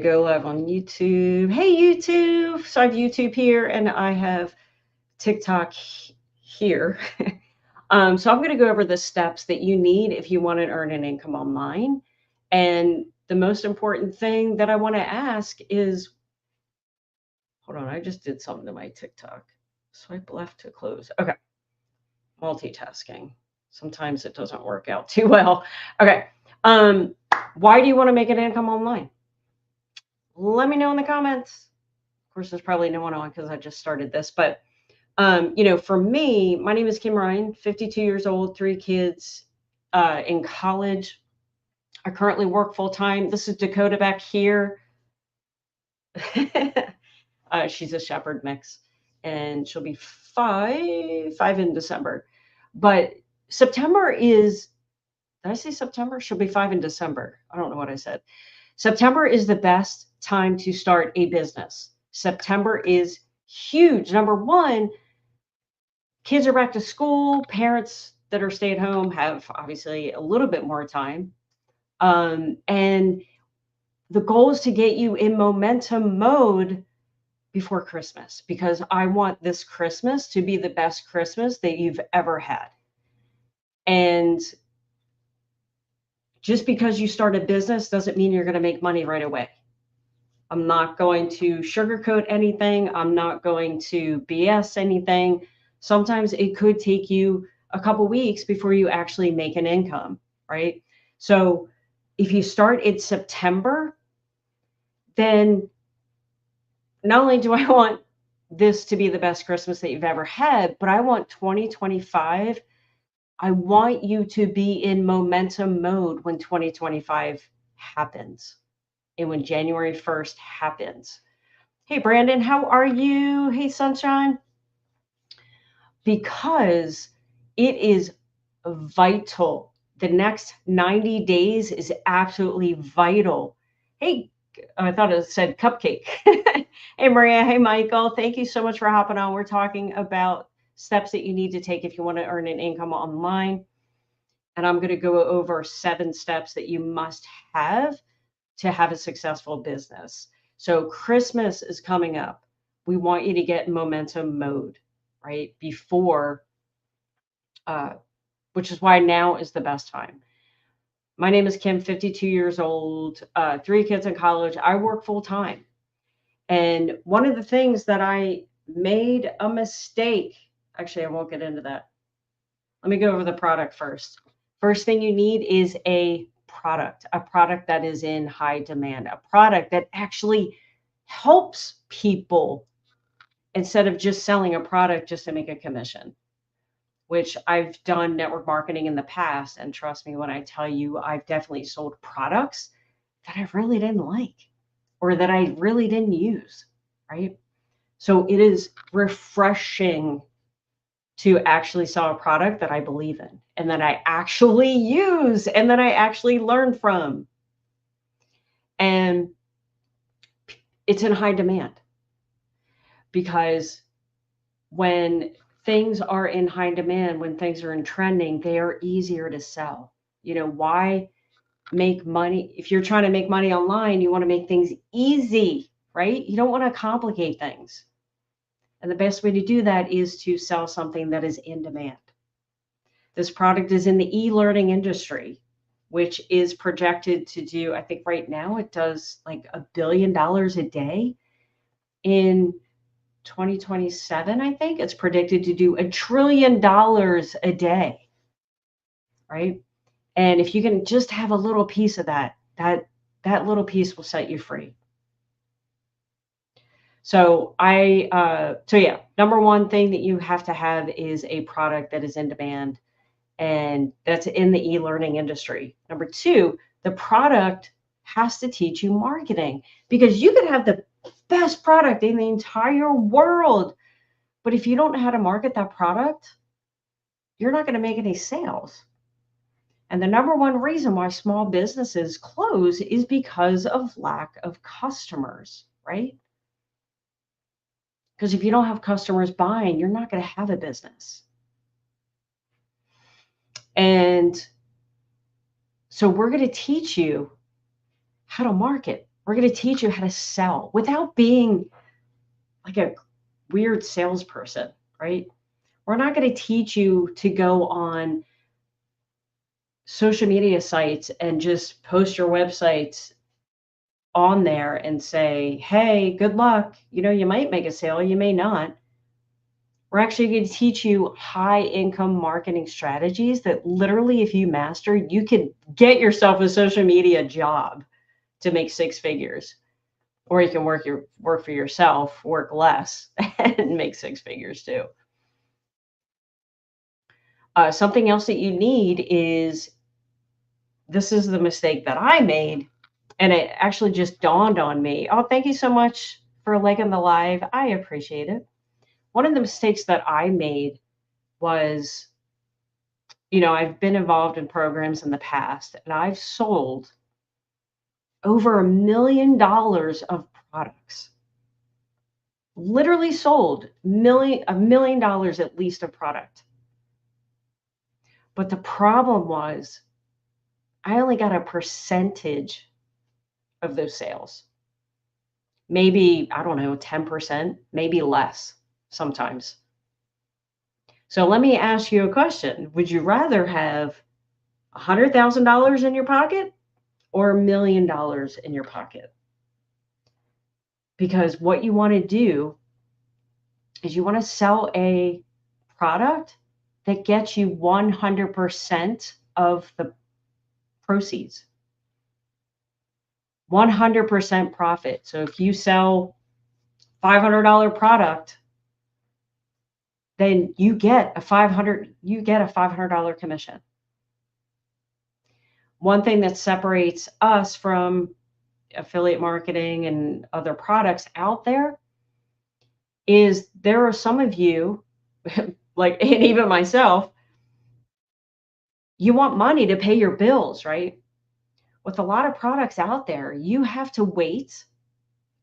Go live on YouTube. Hey, YouTube. So I have YouTube here and I have TikTok here. So I'm going to go over the steps that you need if you want to earn an income online. And the most important thing that I want to ask is, hold on, I just did something to my TikTok. Swipe left to close. Okay. Multitasking. Sometimes it doesn't work out too well. Okay. Why do you want to make an income online? Let me know in the comments. Of course, there's probably no one on because I just started this. But, for me, my name is Kim Ryan, 52 years old, 3 kids in college. I currently work full time. This is Dakota back here. She's a shepherd mix, and she'll be five in December. But September is, did I say September? She'll be 5 in December. I don't know what I said. September is the best time to start a business. September is huge. Number one, kids are back to school. Parents that are stay at home have obviously a little bit more time. And the goal is to get you in momentum mode before Christmas because I want this Christmas to be the best Christmas that you've ever had. And just because you start a business doesn't mean you're going to make money right away. I'm not going to sugarcoat anything. I'm not going to BS anything. Sometimes it could take you a couple weeks before you actually make an income, right? So if you start in September, then not only do I want this to be the best Christmas that you've ever had, but I want 2025. I want you to be in momentum mode when 2025 happens and when January 1st happens. Hey, Brandon, how are you? Hey, Sunshine. Because it is vital. The next 90 days is absolutely vital. Hey, I thought it said cupcake. Hey, Maria. Hey, Michael. Thank you so much for hopping on. We're talking about steps that you need to take if you want to earn an income online. And I'm going to go over 7 steps that you must have to have a successful business. So Christmas is coming up. We want you to get in momentum mode, right? Before, which is why now is the best time. My name is Kim, 52 years old, 3 kids in college. I work full time. And one of the things that I made a mistake, actually, I won't get into that. Let me go over the product first. First thing you need is a product that is in high demand, a product that actually helps people instead of just selling a product just to make a commission, which I've done network marketing in the past. And trust me when I tell you, I've definitely sold products that I really didn't like or that I really didn't use, right? So it is refreshing to actually sell a product that I believe in and that I actually use and that I actually learn from. And it's in high demand because when things are in high demand, when things are in trending, they are easier to sell. Why make money? If you're trying to make money online, you want to make things easy, right? You don't want to complicate things. And the best way to do that is to sell something that is in demand. This product is in the e-learning industry, which is projected to do, I think right now it does like $1 billion a day. In 2027, I think it's predicted to do $1 trillion a day, right? And if you can just have a little piece of that little piece will set you free. So yeah, number one thing that you have to have is a product that is in demand, and that's in the e-learning industry. Number two, the product has to teach you marketing because you could have the best product in the entire world, but if you don't know how to market that product, you're not going to make any sales. And the number one reason why small businesses close is because of lack of customers, right? Because if you don't have customers buying, you're not going to have a business. And so we're going to teach you how to market. We're going to teach you how to sell without being like a weird salesperson, right? We're not going to teach you to go on social media sites and just post your websites on there and say, hey, good luck. You might make a sale, you may not. We're actually going to teach you high income marketing strategies that literally, if you master, you could get yourself a social media job to make six figures. Or you can work for yourself, work less, and make six figures too. Something else that you need is, this is the mistake that I made, and it actually just dawned on me. Oh, thank you so much for liking the live. I appreciate it. One of the mistakes that I made was, I've been involved in programs in the past, and I've sold over $1 million of products. Literally sold $1 million at least of product. But the problem was I only got a percentage of those sales. Maybe, I don't know, 10%, maybe less sometimes. So let me ask you a question. Would you rather have $100,000 in your pocket or $1 million in your pocket? Because what you want to do is you want to sell a product that gets you 100% of the proceeds. 100% profit. So if you sell $500 product, then you get a $500 commission. One thing that separates us from affiliate marketing and other products out there is there are some of you, like, and even myself, you want money to pay your bills, right? With a lot of products out there, you have to wait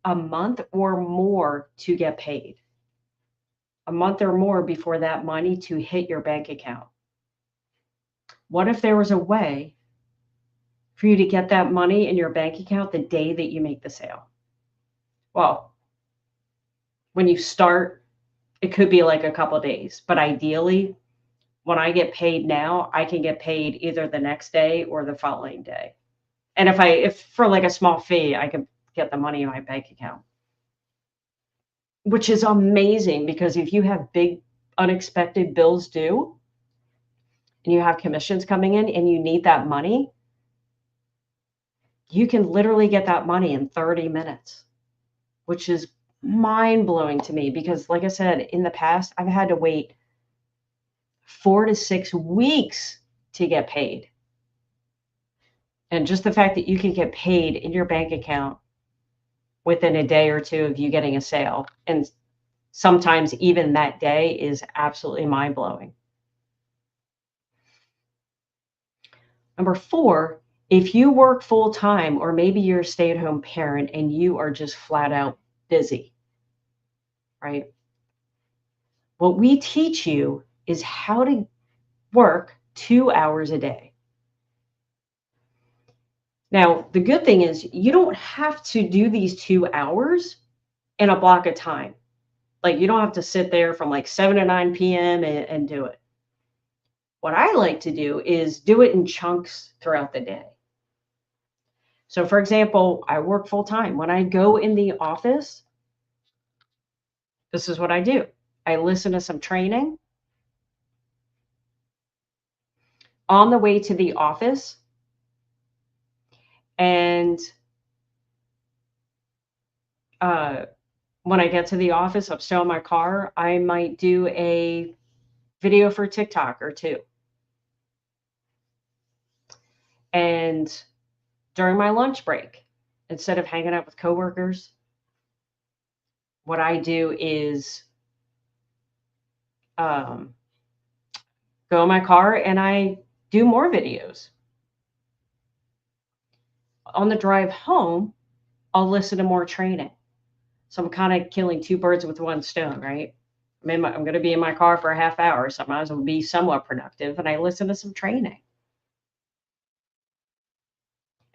a month or more to get paid. A month or more before that money to hit your bank account. What if there was a way for you to get that money in your bank account the day that you make the sale? Well, when you start, it could be like a couple days, but ideally, when I get paid now, I can get paid either the next day or the following day. And if for like a small fee, I can get the money in my bank account, which is amazing, because if you have big unexpected bills due and you have commissions coming in and you need that money, you can literally get that money in 30 minutes, which is mind blowing to me, because like I said, in the past, I've had to wait 4 to 6 weeks to get paid. And just the fact that you can get paid in your bank account within a day or two of you getting a sale, and sometimes even that day, is absolutely mind blowing. Number 4, if you work full time, or maybe you're a stay-at-home parent and you are just flat out busy, right? What we teach you is how to work 2 hours a day. Now, the good thing is you don't have to do these 2 hours in a block of time. Like, you don't have to sit there from like 7 to 9 p.m. and do it. What I like to do is do it in chunks throughout the day. So for example, I work full time. When I go in the office, this is what I do. I listen to some training. On the way to the office, and when I get to the office, I'm still in my car, I might do a video for TikTok or 2. And during my lunch break, instead of hanging out with coworkers, what I do is go in my car and I do more videos. On the drive home, I'll listen to more training. So I'm kind of killing 2 birds with 1 stone, right? I'm going to be in my car for a half hour, so I might as well be somewhat productive, and I listen to some training.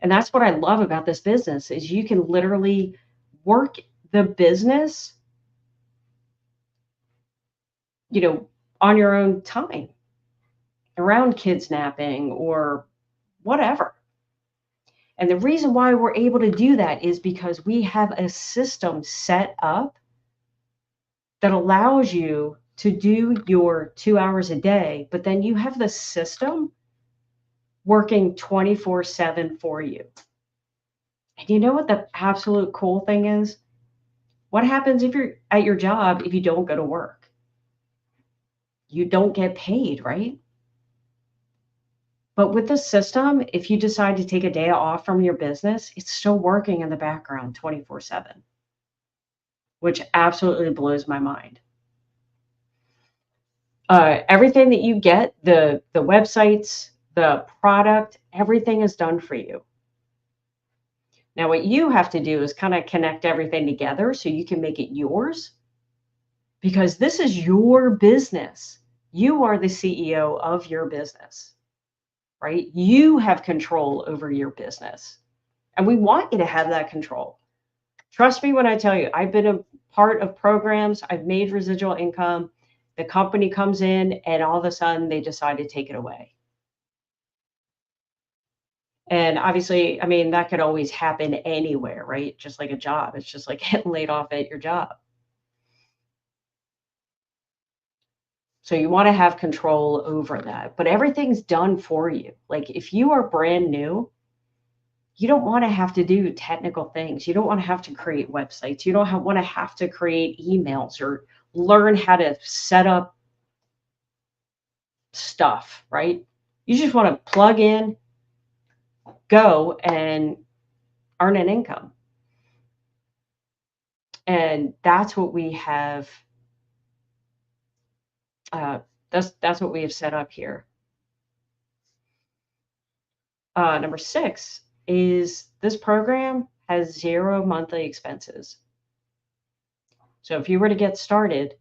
And that's what I love about this business is you can literally work the business, you know, on your own time around kids napping or whatever. And the reason why we're able to do that is because we have a system set up that allows you to do your 2 hours a day, but then you have the system working 24/7 for you. And you know what the absolute cool thing is? What happens if you're at your job if you don't go to work? You don't get paid, right? But with the system, if you decide to take a day off from your business, it's still working in the background 24/7, which absolutely blows my mind. Everything that you get, the websites, the product, everything is done for you. Now, what you have to do is kind of connect everything together so you can make it yours because this is your business. You are the CEO of your business, right? You have control over your business. And we want you to have that control. Trust me when I tell you, I've been a part of programs, I've made residual income. The company comes in and all of a sudden they decide to take it away. And obviously, I mean, that could always happen anywhere, right? Just like a job. It's just like getting laid off at your job. So you want to have control over that, but everything's done for you. Like if you are brand new, you don't want to have to do technical things. You don't want to have to create websites. You don't want to have to create emails or learn how to set up stuff, right? You just want to plug in, go, and earn an income. And that's what we have. Uh, that's what we have set up here. Number 6 is this program has 0 monthly expenses. So if you were to get started,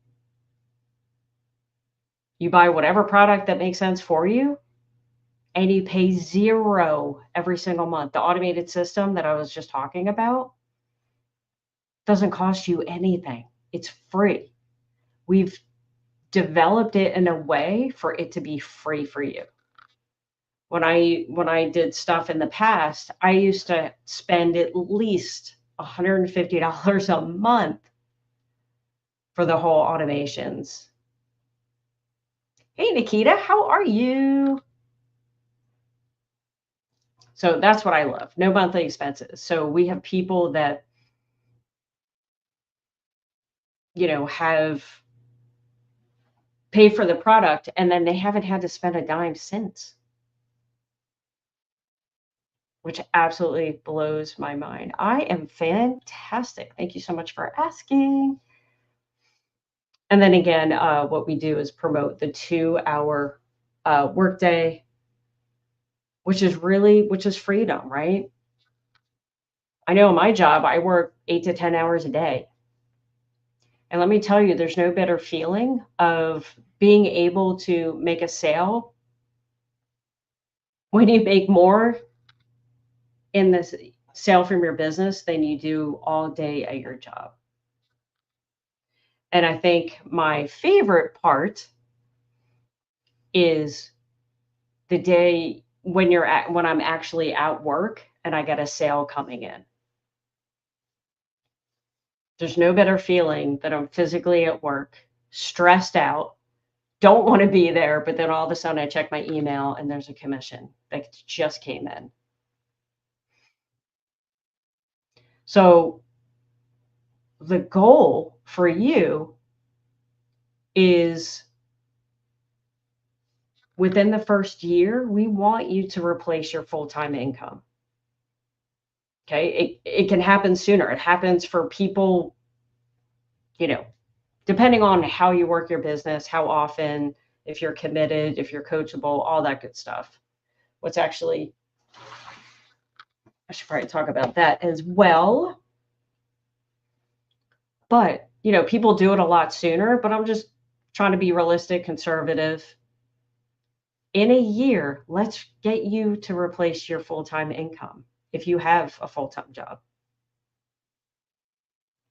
you buy whatever product that makes sense for you, and you pay 0 every single month. The automated system that I was just talking about doesn't cost you anything. It's free. We've developed it in a way for it to be free for you. When I did stuff in the past, I used to spend at least $150 a month for the whole automations. Hey, Nikita, how are you? So that's what I love. No monthly expenses. So we have people that, have paid for the product and then they haven't had to spend a dime since, which absolutely blows my mind. I am fantastic. Thank you so much for asking. And then again, what we do is promote the 2-hour workday, which is freedom, right? I know in my job, I work 8 to 10 hours a day. And let me tell you, there's no better feeling of being able to make a sale when you make more in this sale from your business than you do all day at your job. And I think my favorite part is the day when I'm actually at work and I get a sale coming in. There's no better feeling that I'm physically at work, stressed out, don't want to be there, but then all of a sudden I check my email and there's a commission that just came in. So the goal for you is within the first year, we want you to replace your full-time income. Okay. It can happen sooner. It happens for people, depending on how you work your business, how often, if you're committed, if you're coachable, all that good stuff. I should probably talk about that as well. But, people do it a lot sooner, but I'm just trying to be realistic, conservative. In a year, let's get you to replace your full-time income. if you have a full-time job?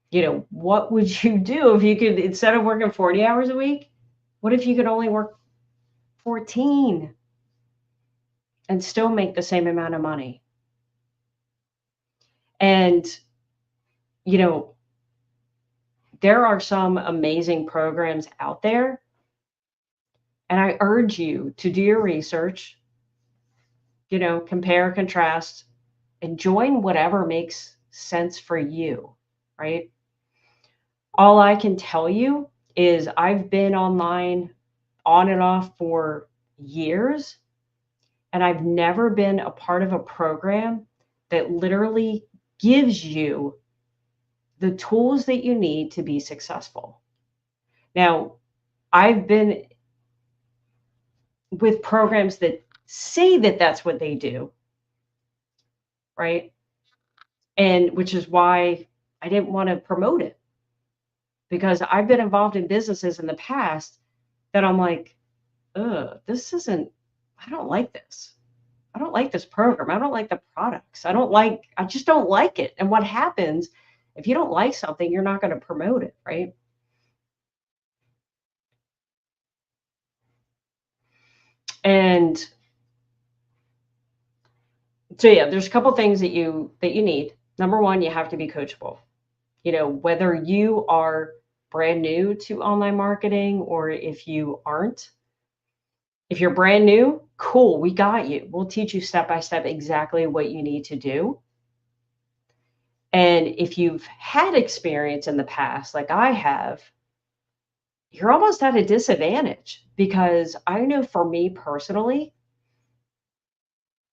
You know, what would you do if you could, instead of working 40 hours a week, what if you could only work 14 and still make the same amount of money? And, you know, there are some amazing programs out there, and I urge you to do your research, compare, contrast, and join whatever makes sense for you, right? All I can tell you is I've been online on and off for years, and I've never been a part of a program that literally gives you the tools that you need to be successful. Now, I've been with programs that say that that's what they do, right? And which is why I didn't want to promote it, because I've been involved in businesses in the past that I'm like, ugh, this isn't, I don't like this. I don't like this program. I don't like the products. I just don't like it. And what happens if you don't like something, you're not going to promote it, right? And so yeah, there's a couple things that you need. Number one, you have to be coachable. Whether you are brand new to online marketing or if you aren't, if you're brand new, cool, we got you. We'll teach you step by step exactly what you need to do. And if you've had experience in the past, like I have, you're almost at a disadvantage, because I know for me personally,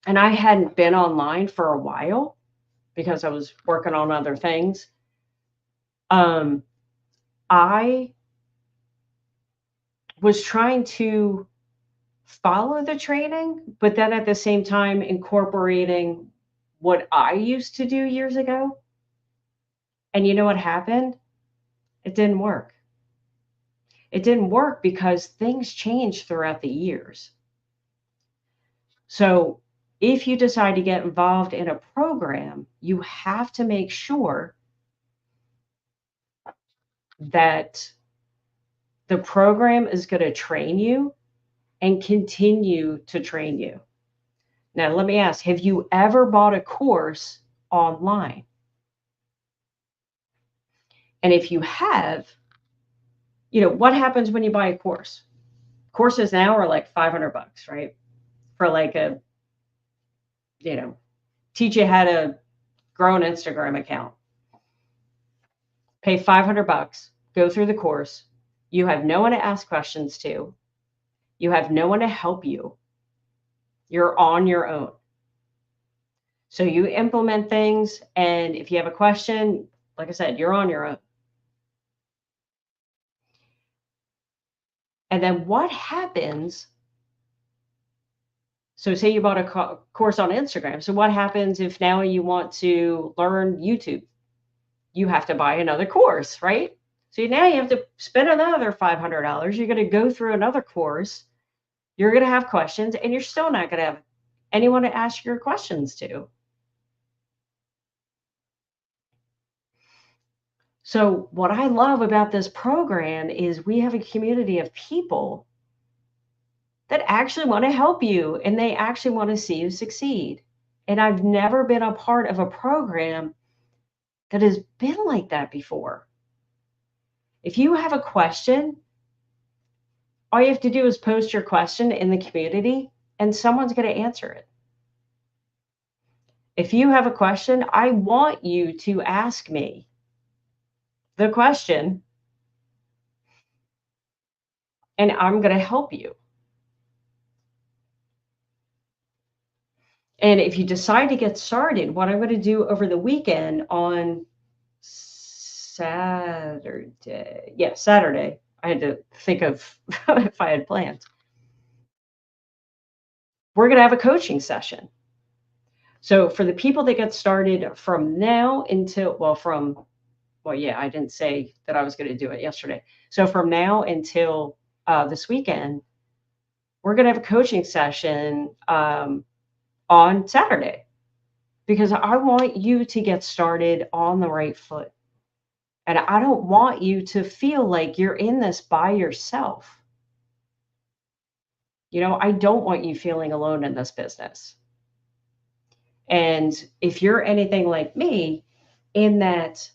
and I hadn't been online for a while because I was working on other things. I was trying to follow the training, but then at the same time incorporating what I used to do years ago. And you know what happened? It didn't work. It didn't work because things changed throughout the years. So if you decide to get involved in a program, you have to make sure that the program is going to train you and continue to train you. Now, let me ask, have you ever bought a course online? And if you have, what happens when you buy a course? Courses now are like $500, right? For like teach you how to grow an Instagram account. Pay $500, go through the course. You have no one to ask questions to. You have no one to help you. You're on your own. So you implement things, and if you have a question, like I said, you're on your own. And then what happens? So say you bought a course on Instagram. So what happens if now you want to learn YouTube? You have to buy another course, right? So now you have to spend another $500. You're going to go through another course. You're going to have questions, and you're still not going to have anyone to ask your questions to. So what I love about this program is we have a community of people that actually want to help you, and they actually want to see you succeed. And I've never been a part of a program that has been like that before. If you have a question, all you have to do is post your question in the community and someone's going to answer it. If you have a question, I want you to ask me the question and I'm going to help you. And if you decide to get started, what I'm going to do over the weekend on Saturday, Saturday, I had to think of if I had plans. We're going to have a coaching session. So for the people that get started from now until, I didn't say that I was going to do it yesterday. So from now until this weekend, we're going to have a coaching session on Saturday. because I want you to get started on the right foot. And I don't want you to feel like you're in this by yourself. I don't want you feeling alone in this business. And if you're anything like me, in that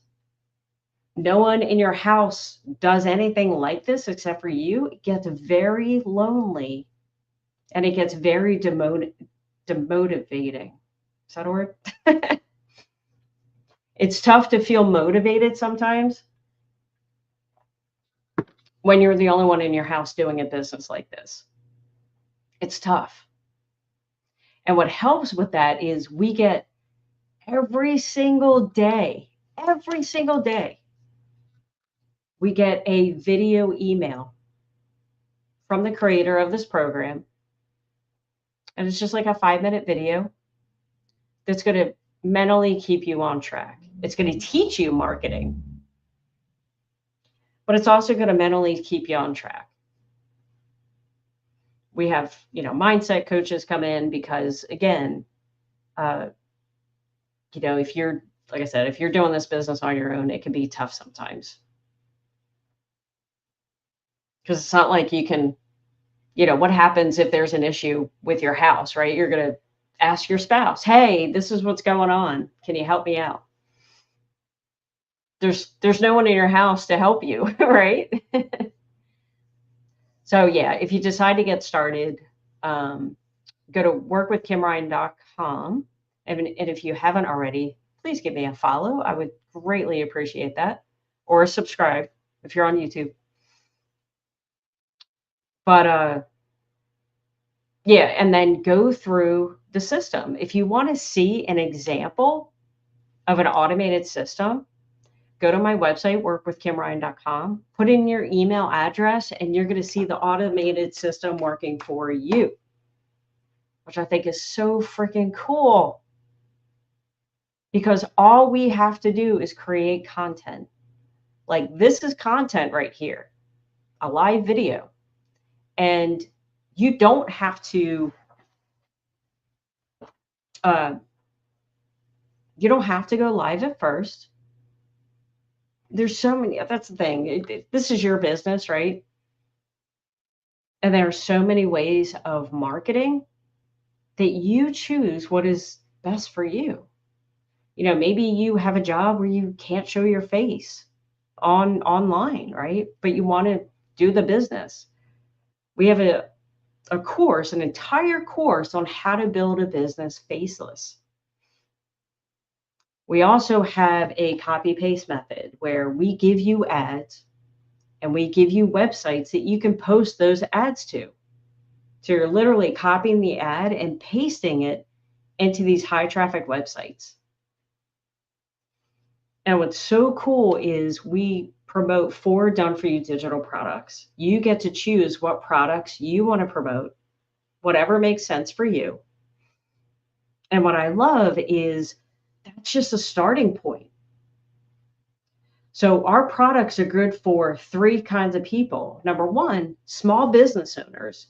no one in your house does anything like this except for you, it gets very lonely and it gets very demotivating. Is that a word? It's tough to feel motivated sometimes when you're the only one in your house doing a business like this. It's tough. And what helps with that is we get every single day, we get a video email from the creator of this program. And it's just like a 5-minute video that's going to mentally keep you on track. It's going to teach you marketing, but it's also going to mentally keep you on track. We have, mindset coaches come in because, again, if you're, like I said, if you're doing this business on your own, it can be tough sometimes. Because it's not like you can, what happens if there's an issue with your house, right? You're going to ask your spouse, hey, this is what's going on. Can you help me out? There's no one in your house to help you, right? So yeah, if you decide to get started, go to workwithkimryan.com. And if you haven't already, please give me a follow. I would greatly appreciate that. Or subscribe if you're on YouTube. But yeah, and then go through the system. If you want to see an example of an automated system, go to my website, workwithkimryan.com, put in your email address, and you're going to see the automated system working for you, which I think is so freaking cool. Because all we have to do is create content. Like, this is content right here, a live video. And you don't have to go live at first. There's so many, that's the thing. This is your business, right? And there are so many ways of marketing that you choose what is best for you. Maybe you have a job where you can't show your face online, right? But you want to do the business. We have a course, an entire course on how to build a business faceless. We also have a copy paste method where we give you ads and we give you websites that you can post those ads to. So you're literally copying the ad and pasting it into these high traffic websites. And what's so cool is we promote 4 done-for-you digital products. You get to choose what products you want to promote, whatever makes sense for you. And what I love is that's just a starting point. So our products are good for 3 kinds of people. Number 1, small business owners.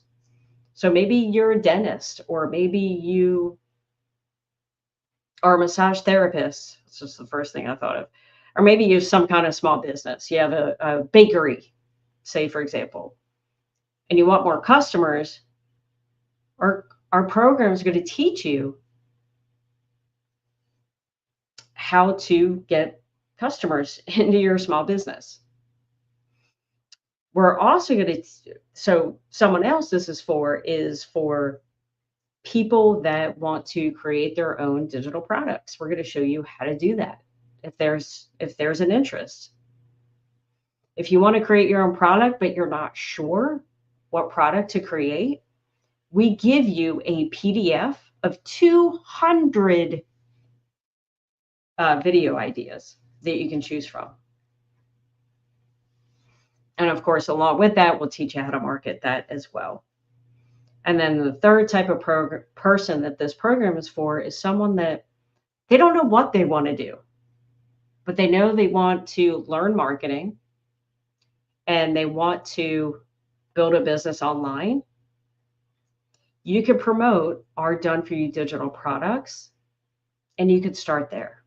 So maybe you're a dentist, or maybe you are a massage therapist. It's just the first thing I thought of. Or maybe you have some kind of small business. You have a bakery, say, for example, and you want more customers. Our program is going to teach you how to get customers into your small business. We're also going to, so someone else this is for people that want to create their own digital products. We're going to show you how to do that if there's an interest. If you want to create your own product, but you're not sure what product to create, we give you a PDF of 200 video ideas that you can choose from. And of course, along with that, we'll teach you how to market that as well. And then the third type of person that this program is for is someone that they don't know what they want to do, but they know they want to learn marketing and they want to build a business online. You can promote our done-for-you digital products and you could start there.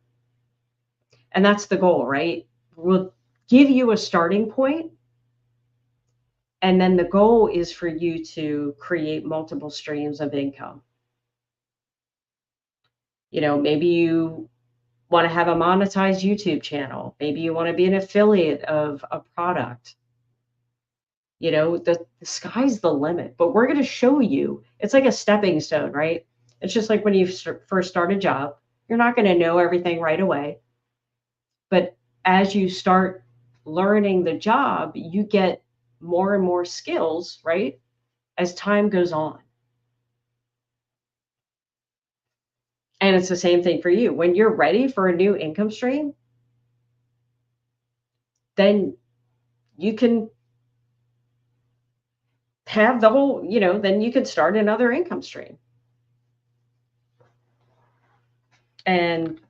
And that's the goal, right? We'll give you a starting point, and then the goal is for you to create multiple streams of income. Maybe you want to have a monetized YouTube channel. Maybe you want to be an affiliate of a product. The sky's the limit, but we're going to show you. It's like a stepping stone, right? It's just like when you first start a job, you're not going to know everything right away. But as you start learning the job, you get more and more skills, right? As time goes on. And it's the same thing for you. When you're ready for a new income stream, then you can have the whole, then you can start another income stream. And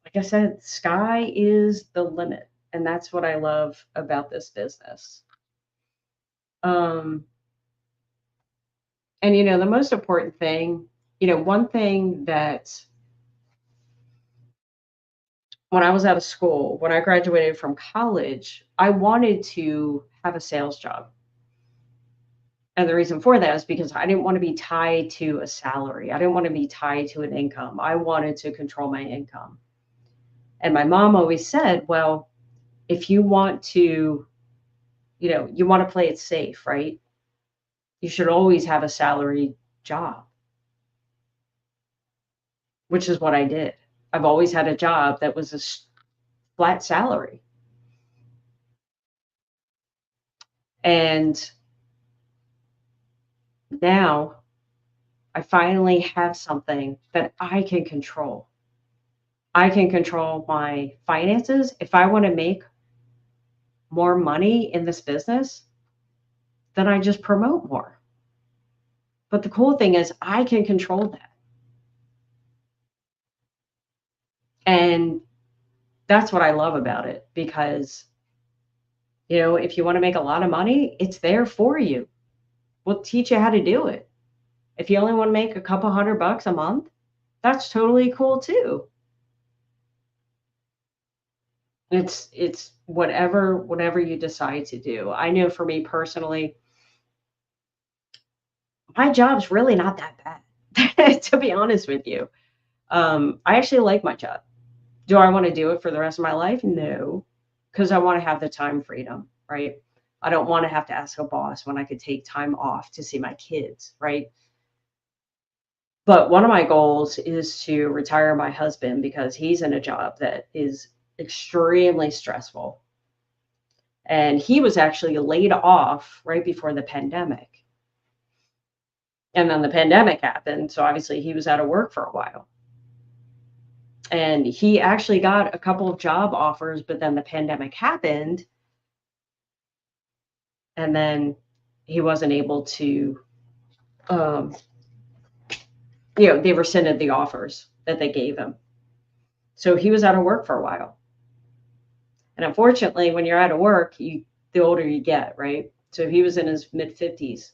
like I said, sky is the limit. And that's what I love about this business. And the most important thing, one thing that when I was out of school, when I graduated from college, I wanted to have a sales job. And the reason for that is because I didn't want to be tied to a salary. I didn't want to be tied to an income. I wanted to control my income. And my mom always said, well, if you want to, you want to play it safe, right? You should always have a salary job, which is what I did. I've always had a job that was a flat salary. And now I finally have something that I can control. I can control my finances. If I want to make more money in this business, then I just promote more. But the cool thing is I can control that. And that's what I love about it because, if you want to make a lot of money, it's there for you. We'll teach you how to do it. If you only want to make a couple $100 a month, that's totally cool too. It's whatever you decide to do. I know for me personally, my job's really not that bad, to be honest with you. I actually like my job. Do I want to do it for the rest of my life? No, because I want to have the time freedom, right? I don't want to have to ask a boss when I could take time off to see my kids, right? But one of my goals is to retire my husband because he's in a job that is extremely stressful. And he was actually laid off right before the pandemic. And then the pandemic happened. So obviously he was out of work for a while. And he actually got a couple of job offers, but then the pandemic happened. And then he wasn't able to, they rescinded the offers that they gave him. So he was out of work for a while. And unfortunately, when you're out of work, the older you get, right? So he was in his mid-50s.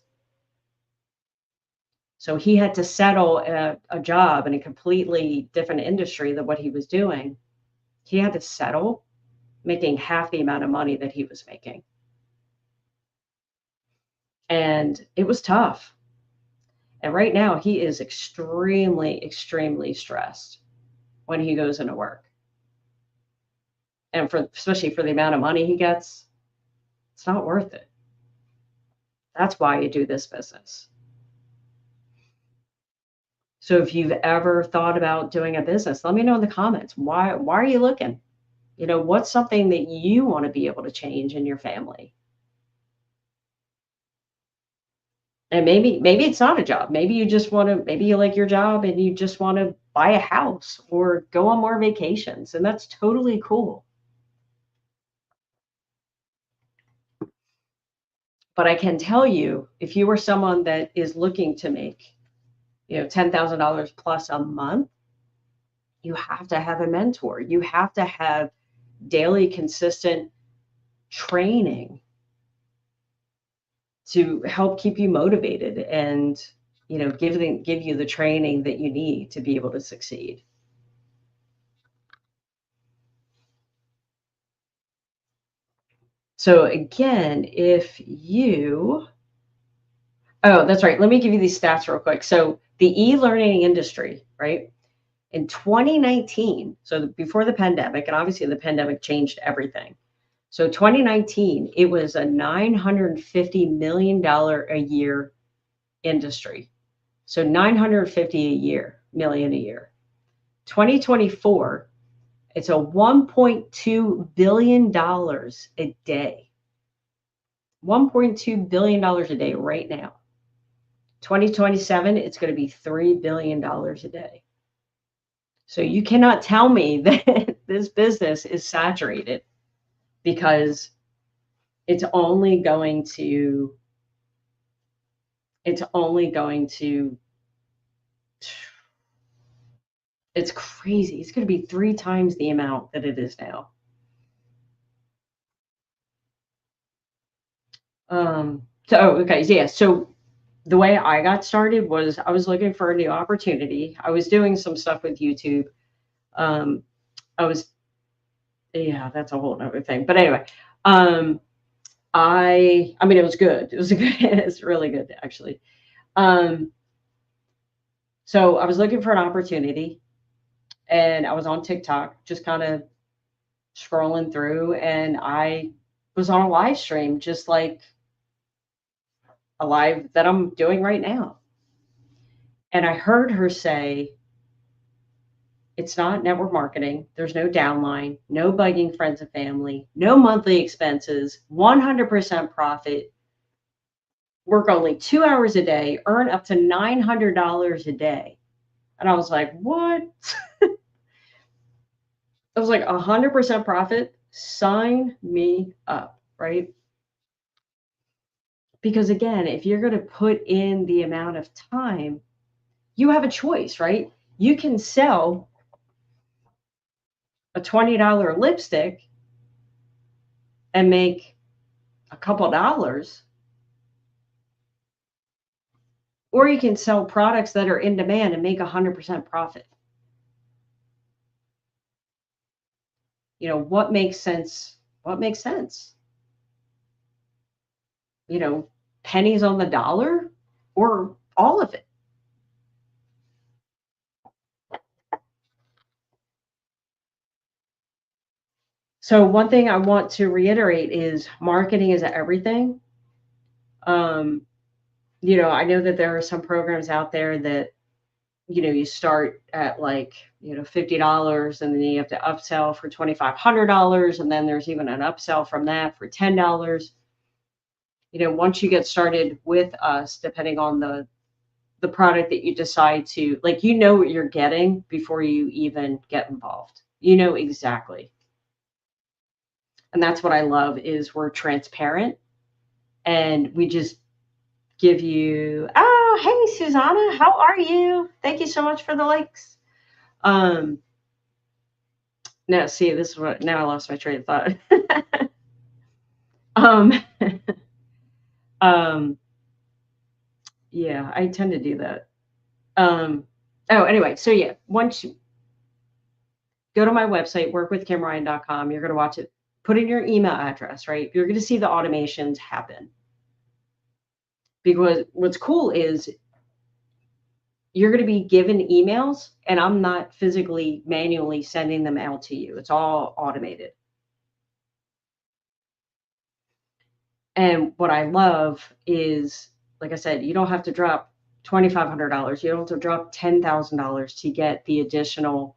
So he had to settle a job in a completely different industry than what he was doing. He had to settle making half the amount of money that he was making. And it was tough. And right now he is extremely, extremely stressed when he goes into work. And especially for the amount of money he gets, it's not worth it. That's why you do this business. So if you've ever thought about doing a business, let me know in the comments. Why are you looking? What's something that you want to be able to change in your family? And maybe it's not a job. Maybe you like your job and you just want to buy a house or go on more vacations, and that's totally cool. But I can tell you, if you are someone that is looking to make, $10,000 plus a month, you have to have a mentor. You have to have daily consistent training to help keep you motivated and give you the training that you need to be able to succeed. So again, if you, oh, that's right. Let me give you these stats real quick. So the e-learning industry, right? In 2019, so before the pandemic, and obviously the pandemic changed everything. So 2019, it was a $950 million a year industry. So 950 million a year. 2024, it's a $1.2 billion a day. $1.2 billion a day right now. 2027, it's going to be $3 billion a day. So you cannot tell me that this business is saturated, because it's only going to, it's crazy. It's going to be 3 times the amount that it is now. Okay. Yeah. So the way I got started was I was looking for a new opportunity. I was doing some stuff with YouTube. Um, I was, yeah, that's a whole other thing. But anyway, um, I mean, it was good. It was a good, it's really good actually. Um, so I was looking for an opportunity, and I was on TikTok, just kind of scrolling through, and I was on a live stream, just like a live that I'm doing right now. And I heard her say, it's not network marketing. There's no downline, no bugging friends and family, no monthly expenses, 100% profit, work only 2 hours a day, earn up to $900 a day. And I was like, what? I was like, 100% profit? Sign me up, right? Because again, if you're going to put in the amount of time, you have a choice, right? You can sell a $20 lipstick and make a couple dollars, or you can sell products that are in demand and make 100% profit. What makes sense? What makes sense? Pennies on the dollar, or all of it. So one thing I want to reiterate is marketing is everything. Um, I know that there are some programs out there that, you start at like, $50, and then you have to upsell for $2,500. And then there's even an upsell from that for $10. Once you get started with us, depending on the product that you decide to, like, what you're getting before you even get involved. Exactly. And that's what I love, is we're transparent, and we just give you, oh, hey, Susanna, how are you? Thank you so much for the likes. No, see, this is what, now I lost my train of thought. um, um, yeah, I tend to do that. Anyway, so yeah, once you go to my website, workwithkimryan.com, you're going to watch it, put in your email address, right? You're going to see the automations happen. Because what's cool is you're going to be given emails, and I'm not physically manually sending them out to you. It's all automated. And what I love is, like I said, you don't have to drop $2,500. You don't have to drop $10,000 to get the additional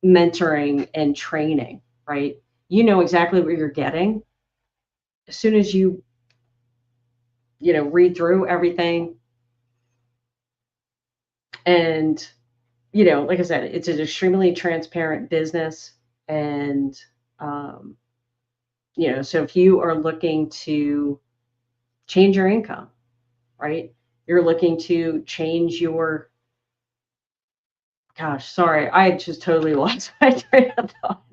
mentoring and training, right? You know exactly what you're getting. As soon as you read through everything, and like I said, it's an extremely transparent business. And so if you are looking to change your income, right, you're looking to change your, gosh, sorry, I just totally lost my train of thought.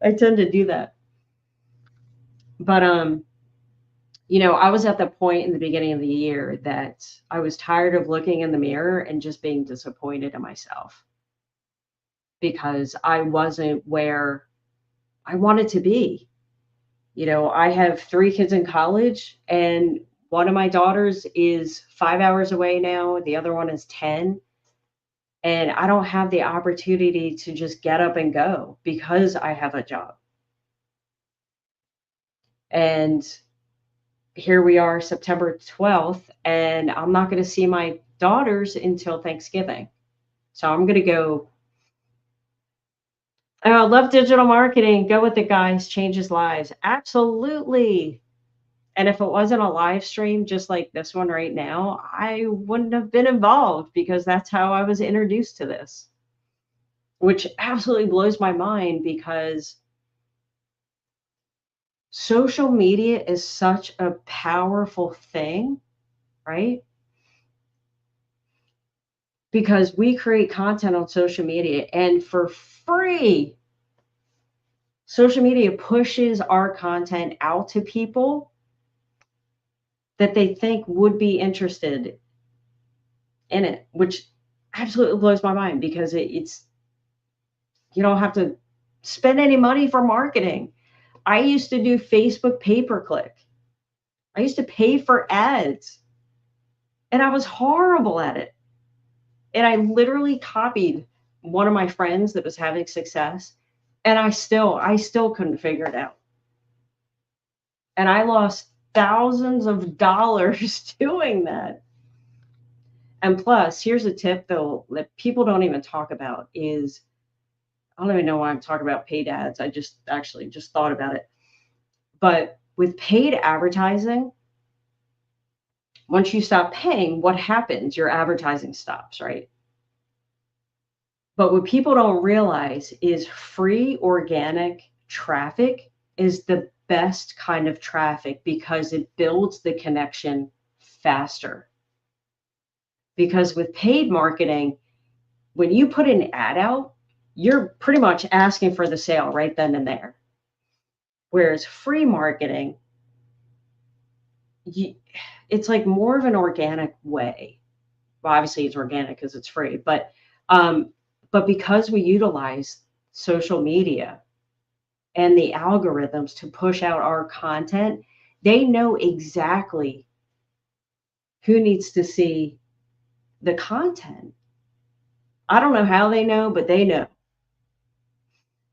I tend to do that. But I was at the point in the beginning of the year that I was tired of looking in the mirror and just being disappointed in myself, because I wasn't where I wanted to be. I have 3 kids in college, and one of my daughters is 5 hours away now, the other one is 10, and I don't have the opportunity to just get up and go because I have a job. And here we are, September 12th, and I'm not gonna see my daughters until Thanksgiving. So I'm gonna go. Oh, I love digital marketing. Go with it, guys. Changes lives. Absolutely. And if it wasn't a live stream just like this one right now, I wouldn't have been involved because that's how I was introduced to this, which absolutely blows my mind because social media is such a powerful thing, right? Because we create content on social media and for free. Social media pushes our content out to people that they think would be interested in it, which absolutely blows my mind because it's you don't have to spend any money for marketing. I used to do Facebook pay per click. I used to pay for ads and I was horrible at it. And I literally copied one of my friends that was having success and I still couldn't figure it out. And I lost thousands of dollars doing that. And plus, here's a tip though that people don't even talk about is I don't even know why I'm talking about paid ads. I just actually just thought about it. But with paid advertising, once you stop paying, what happens? Your advertising stops, right? But what people don't realize is free organic traffic is the best kind of traffic because it builds the connection faster. Because with paid marketing, when you put an ad out, you're pretty much asking for the sale right then and there. Whereas free marketing, you, it's like more of an organic way. Well, obviously it's organic because it's free, but because we utilize social media and the algorithms to push out our content, they know exactly who needs to see the content. I don't know how they know, but they know.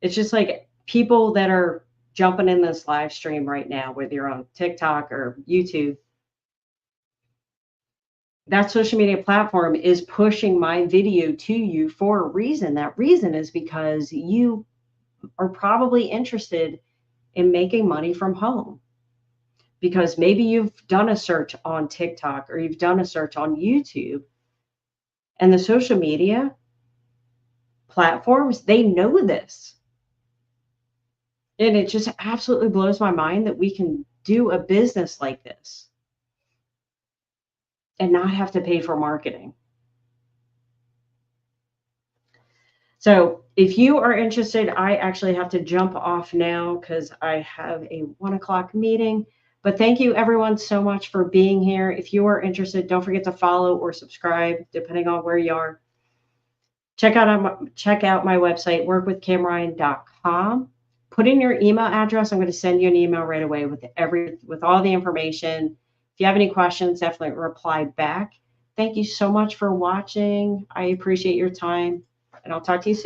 It's just like people that are jumping in this live stream right now, whether you're on TikTok or YouTube, that social media platform is pushing my video to you for a reason. That reason is because you are probably interested in making money from home. Because maybe you've done a search on TikTok or you've done a search on YouTube, and the social media platforms, they know this. And it just absolutely blows my mind that we can do a business like this and not have to pay for marketing. So if you are interested, I actually have to jump off now because I have a 1 o'clock meeting. But thank you everyone so much for being here. If you are interested, don't forget to follow or subscribe, depending on where you are. Check out my website, workwithkimryan.com. Put in your email address. I'm going to send you an email right away with all the information. If you have any questions, definitely reply back. Thank you so much for watching. I appreciate your time, and I'll talk to you soon.